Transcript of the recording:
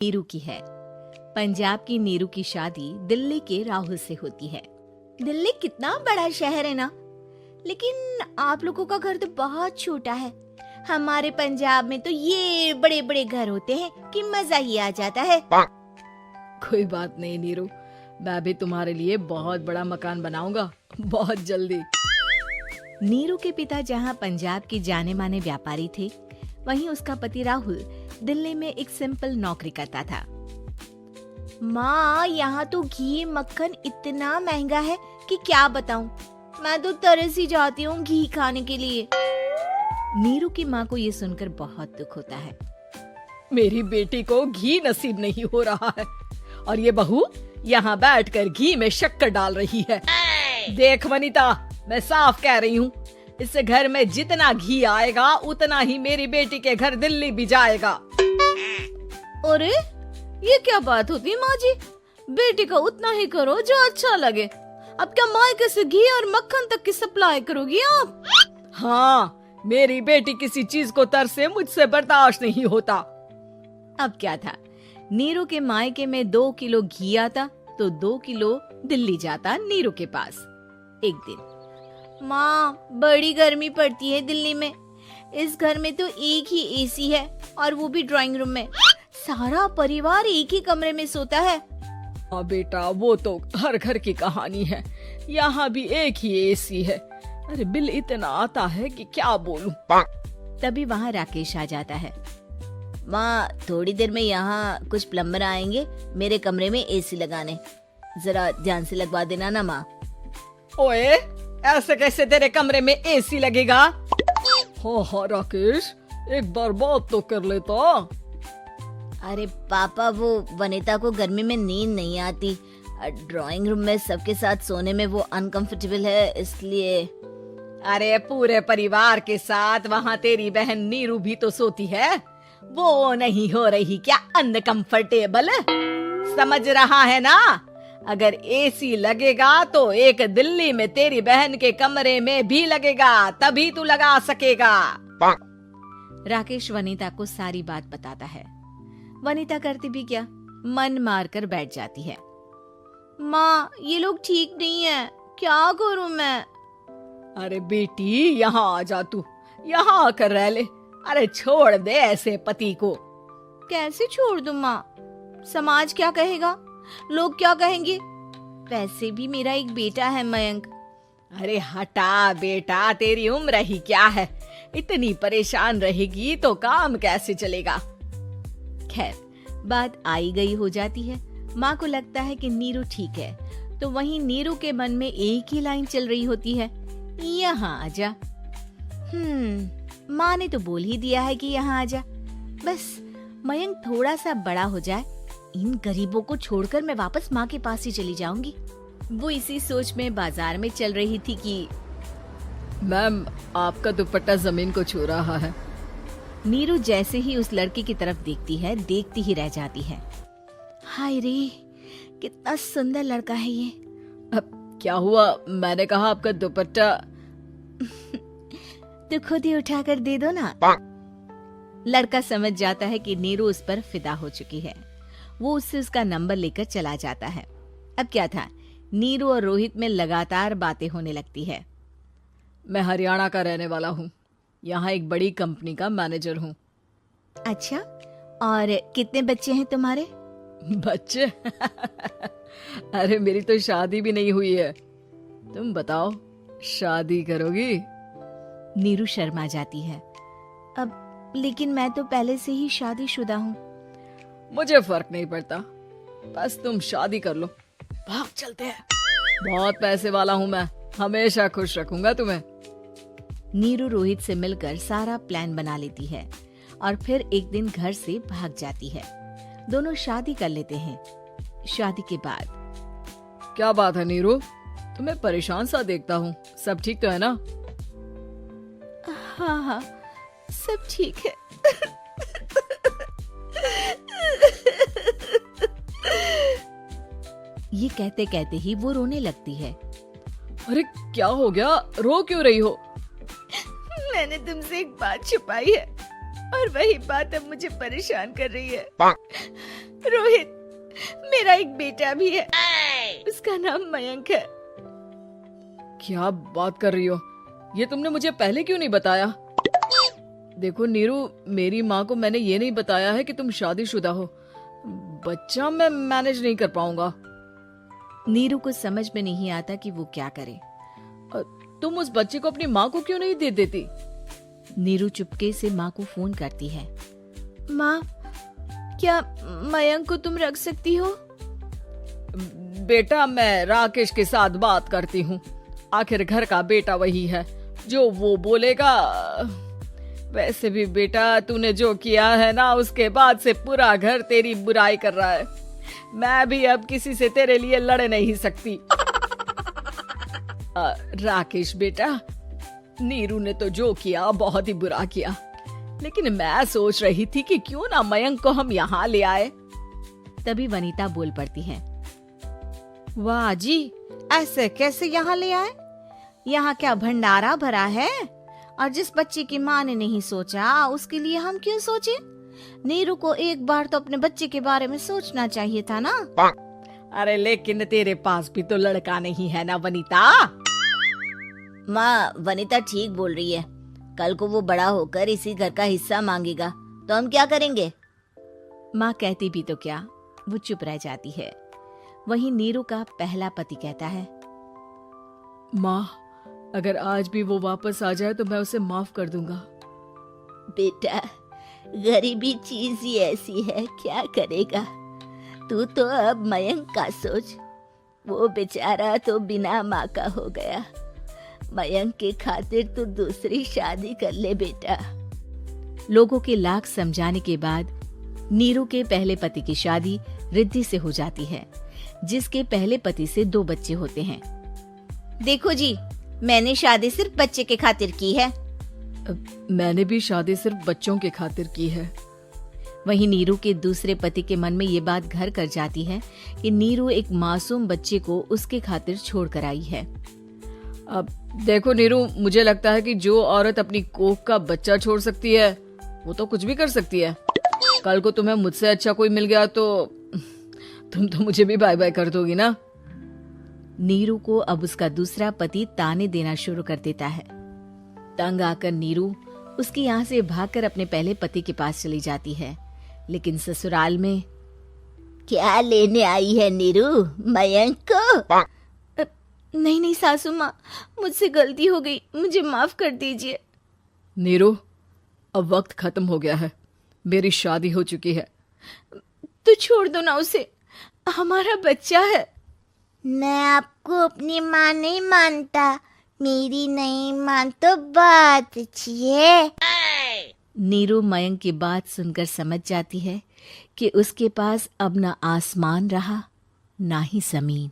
नीरू की है। पंजाब की नीरू की शादी दिल्ली के राहुल से होती है। दिल्ली कितना बड़ा शहर है ना, लेकिन आप लोगों का घर तो बहुत छोटा है। हमारे पंजाब में तो ये बड़े बड़े घर होते हैं कि मजा ही आ जाता है। कोई बात नहीं नीरू, मैं भी तुम्हारे लिए बहुत बड़ा मकान बनाऊंगा बहुत जल्दी। नीरू के पिता जहाँ पंजाब के जाने माने व्यापारी थे, वहीं उसका पति राहुल दिल्ली में एक सिंपल नौकरी करता था। माँ, यहाँ तो घी मक्खन इतना महंगा है कि क्या बताऊं। मैं तो तरस ही जाती हूँ घी खाने के लिए। नीरू की माँ को ये सुनकर बहुत दुख होता है। मेरी बेटी को घी नसीब नहीं हो रहा है और ये बहू यहाँ बैठकर घी में शक्कर डाल रही है। देख वनिता, मैं साफ कह रही हूँ, इस घर में जितना घी आएगा उतना ही मेरी बेटी के घर दिल्ली भी जाएगा। अरे ये क्या बात होती है माँ जी? बेटी का उतना ही करो जो अच्छा लगे। अब क्या मायके से घी और मक्खन तक की सप्लाई करोगी आप? हाँ, मेरी बेटी किसी चीज को तरसे मुझसे बर्दाश्त नहीं होता। अब क्या था, नीरू के मायके में 2 किलो घी आता तो 2 किलो दिल्ली जाता नीरू के पास। एक दिन, माँ बड़ी गर्मी पड़ती है दिल्ली में। इस घर में तो एक ही एसी है और वो भी ड्राइंग रूम में। सारा परिवार एक ही कमरे में सोता है। हाँ बेटा, वो तो हर घर की कहानी है। यहाँ भी एक ही एसी है। अरे बिल इतना आता है कि क्या बोलूं। तभी वहाँ राकेश आ जाता है। माँ, थोड़ी देर में यहाँ कुछ प्लम्बर आएंगे मेरे कमरे में एसी लगाने। जरा ध्यान से लगवा देना ना माँ। ओए, ऐसे कैसे तेरे कमरे में एसी लगेगा? हाँ राकेश, एक बार बात तो कर लेता। अरे पापा, वो वनिता को गर्मी में नींद नहीं आती। ड्राइंग रूम में सबके साथ सोने में वो अनकंफर्टेबल है, इसलिए। अरे पूरे परिवार के साथ वहाँ तेरी बहन नीरू भी तो सोती है। वो नहीं हो रही क्या अनकंफर्टेबल? समझ रहा है ना? अगर एसी लगेगा तो एक दिल्ली में तेरी बहन के कमरे में भी लगेगा, तभी तू लगा सकेगा। राकेश वनिता को सारी बात बताता है। वनिता करती भी क्या, मन मार कर बैठ जाती है। माँ, ये लोग ठीक नहीं है, क्या करूँ मैं? अरे बेटी, यहाँ आ जा, तू यहाँ आकर रह ले। अरे छोड़ दे ऐसे पति को। कैसे छोड़ दूँ माँ? समाज क्या कहेगा, लोग क्या कहेंगे? वैसे भी मेरा एक बेटा है मयंक। अरे हटा बेटा, तेरी उम्र ही क्या है, इतनी परेशान रहेगी तो काम कैसे चलेगा। खैर, बात आई गई हो जाती है। माँ को लगता है कि नीरू ठीक है, तो वहीं नीरू के मन में एक ही लाइन चल रही होती है, यहाँ आजा। माँ ने तो बोल ही दिया है कि यहाँ आजा। बस मयंक थोड़ा सा बड़ा हो जाए, इन गरीबों को छोड़कर मैं वापस माँ के पास ही चली जाऊंगी। वो इसी सोच में बाजार में चल रही थी कि मैम, आपका दुपट्टा जमीन को छू रहा है। नीरू जैसे ही उस लड़की की तरफ देखती है, देखती ही रह जाती है। हाय रे, कितना सुंदर लड़का है ये। अब क्या हुआ? मैंने कहा आपका दुपट्टा। तो खुद ही उठा कर दे दो ना। लड़का समझ जाता है कि नीरू उस पर फिदा हो चुकी है। वो उससे उसका नंबर लेकर चला जाता है। अब क्या था, नीरू और रोहित में लगातार बातें होने लगती है। मैं हरियाणा का रहने वाला हूँ, यहाँ एक बड़ी कंपनी का मैनेजर हूँ। अच्छा, और कितने बच्चे हैं तुम्हारे? बच्चे? अरे मेरी तो शादी भी नहीं हुई है। तुम बताओ, शादी करोगी? नीरू शर्मा जाती है। अब लेकिन मैं तो पहले से ही शादीशुदा हूँ। मुझे फर्क नहीं पड़ता, बस तुम शादी कर लो, भाग चलते हैं। बहुत पैसे वाला हूँ मैं, हमेशा खुश रखूंगा तुम्हें। नीरू रोहित से मिलकर सारा प्लान बना लेती है और फिर एक दिन घर से भाग जाती है। दोनों शादी कर लेते हैं। शादी के बाद। क्या बात है नीरू, तुम्हें परेशान सा देखता हूँ, सब ठीक तो है ना? हाँ हाँ, सब ठीक है। ये कहते कहते ही वो रोने लगती है। अरे क्या हो गया, रो क्यों रही हो? मैंने तुमसे एक बात छुपाई है और वही बात अब मुझे परेशान कर रही है। रोहित, मेरा एक बेटा भी है, उसका नाम मयंक है। क्या बात कर रही हो? ये तुमने मुझे पहले क्यों नहीं बताया? देखो नीरू, मेरी माँ को मैंने ये नहीं बताया है कि तुम शादीशुदा हो। बच्चा मैं मैनेज नहीं कर पाऊंगा। नीरू को समझ में नहीं आता कि वो क्या करे। तुम उस बच्चे को अपनी माँ को क्यों नहीं दे देती? नीरू चुपके से माँ को फोन करती है। माँ, क्या मयंक को तुम रख सकती हो? बेटा, मैं राकेश के साथ बात करती हूँ। आखिर घर का बेटा वही है, जो वो बोलेगा। वैसे भी बेटा, तूने जो किया है ना, उसके बाद से पूरा घर तेरी बुराई कर रहा है। मैं भी अब किसी से तेरे लिए लड़ नहीं सकती। राकेश बेटा, नीरू ने तो जो किया बहुत ही बुरा किया, लेकिन मैं सोच रही थी कि क्यों ना मयंक को हम यहाँ ले आए। तभी वनीता बोल पड़ती है। वाह जी, ऐसे कैसे यहाँ ले आए? यहाँ क्या भंडारा भरा है? और जिस बच्चे की माँ ने नहीं सोचा, उसके लिए हम क्यों सोचे? नीरू को एक बार तो अपने बच्चे के बारे में सोचना चाहिए था ना। अरे लेकिन तेरे पास भी तो लड़का नहीं है ना वनीता। माँ, वनीता ठीक बोल रही है। कल को वो बड़ा होकर इसी घर का हिस्सा मांगेगा तो हम क्या करेंगे? माँ कहती भी तो क्या, वो चुप रह जाती है। वहीं नीरू का पहला पति कहता है। माँ, अगर आज भी वो वापस आ जाए तो मैं उसे माफ कर दूंगा। बेटा, गरीबी चीज ही ऐसी है, क्या करेगा? तू तो अब मयंक का सोच। वो बेचारा तो बिना माँ का हो गया। मयंक के खातिर तू दूसरी शादी कर ले बेटा। लोगों के लाख समझाने के बाद नीरू के पहले पति की शादी रिद्धि से हो जाती है, जिसके पहले पति से 2 बच्चे होते हैं। देखो जी, मैंने शादी सिर्फ बच्चे के खातिर की है। मैंने भी शादी सिर्फ बच्चों के खातिर की है। वहीं नीरू के दूसरे पति के मन में ये बात घर कर जाती है कि नीरू एक मासूम बच्चे को उसके खातिर छोड़ कर आई है। अब देखो नीरू, मुझे लगता है कि जो औरत अपनी कोख का बच्चा छोड़ सकती है, वो तो कुछ भी कर सकती है। कल को तुम्हें मुझसे अच्छा कोई मिल गया तो तुम तो मुझे भी बाय बाय कर दोगी ना। नीरू को अब उसका दूसरा पति ताने देना शुरू कर देता है। तंग आकर नीरू उसके यहाँ से भागकर अपने पहले पति के पास चली जाती है। लेकिन ससुराल में क्या लेने आई है नीरू, मयंक को? नहीं नहीं सासू माँ, मुझसे गलती हो गई, मुझे माफ कर दीजिए। नीरू, अब वक्त खत्म हो गया है, मेरी शादी हो चुकी है। तो छोड़ दो ना उसे, हमारा बच्चा है। मैं आपको अपनी माँ नहीं मानता, मेरी नहीं मान तो बात अच्छी है। नीरू मयंक की बात सुनकर समझ जाती है कि उसके पास अब न आसमान रहा, ना ही जमीन।